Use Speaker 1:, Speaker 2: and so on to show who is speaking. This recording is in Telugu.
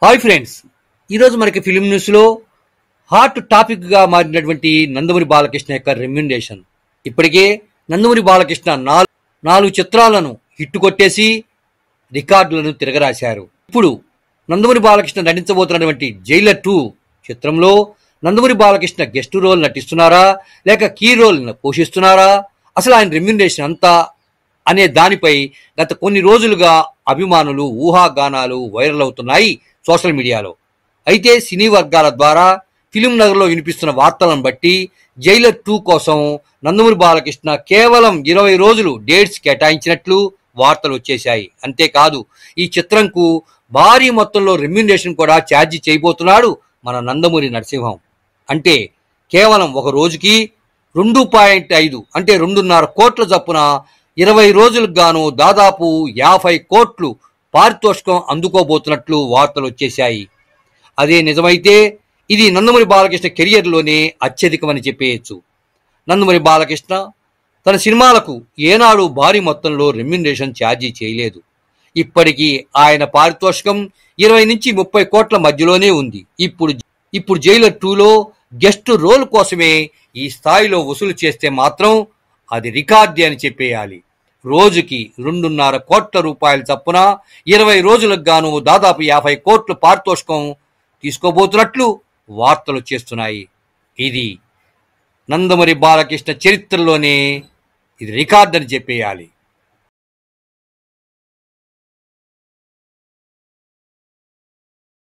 Speaker 1: హాయ్ ఫ్రెండ్స్, ఈరోజు మనకి ఫిలిం న్యూస్లో హాట్ టాపిక్గా మారినటువంటి నందమూరి బాలకృష్ణ యొక్క రెమ్యునరేషన్. ఇప్పటికే నందమూరి బాలకృష్ణ నాలుగు చిత్రాలను హిట్ కొట్టేసి రికార్డులను తిరగరాశారు. ఇప్పుడు నందమూరి బాలకృష్ణ నటించబోతున్నటువంటి జైలర్ 2 చిత్రంలో నందమూరి బాలకృష్ణ గెస్ట్ రోల్ నటిస్తున్నారా లేక కీ రోల్ పోషిస్తున్నారా, అసలు ఆయన రెమ్యునరేషన్ అంతా అనే దానిపై గత కొన్ని రోజులుగా అభిమానులు ఊహాగానాలు వైరల్ అవుతున్నాయి సోషల్ మీడియాలో. అయితే సినీ వర్గాల ద్వారా ఫిలిం నగర్లో వినిపిస్తున్న వార్తలను బట్టి జైలర్ 2 కోసం నందమూరి బాలకృష్ణ కేవలం 20 రోజులు డేట్స్ కేటాయించినట్లు వార్తలు వచ్చేశాయి. అంతేకాదు, ఈ చిత్రంకు భారీ మొత్తంలో రెమ్యునరేషన్ కూడా ఛార్జీ చేయబోతున్నాడు మన నందమూరి నరసింహం. అంటే కేవలం ఒక రోజుకి 2.5 అంటే 2.5 కోట్ల చొప్పున 20 రోజులకు గాను దాదాపు 50 కోట్లు పారితోషికం అందుకోబోతున్నట్లు వార్తలు వచ్చేశాయి. అదే నిజమైతే ఇది నందమూరి బాలకృష్ణ కెరియర్లోనే అత్యధికమని చెప్పేయచ్చు. నందమూరి బాలకృష్ణ తన సినిమాలకు ఏనాడు భారీ మొత్తంలో రెమ్యునరేషన్ ఛార్జీ చేయలేదు. ఇప్పటికీ ఆయన పారితోషికం 20 నుంచి 30 కోట్ల మధ్యలోనే ఉంది. ఇప్పుడు జైలర్ 2లో గెస్ట్ రోల్ కోసమే ఈ స్థాయిలో వసూలు చేస్తే మాత్రం అది రికార్డే అని చెప్పేయాలి. రోజుకి 2.5 కోట్ల రూపాయల చొప్పున 20 రోజులకు గాను దాదాపు 50 కోట్ల పారితోషికం తీసుకోబోతున్నట్లు వార్తలు చేస్తున్నాయి. ఇది నందమూరి బాలకృష్ణ చరిత్రలోనే ఇది రికార్డ్ అని చెప్పేయాలి.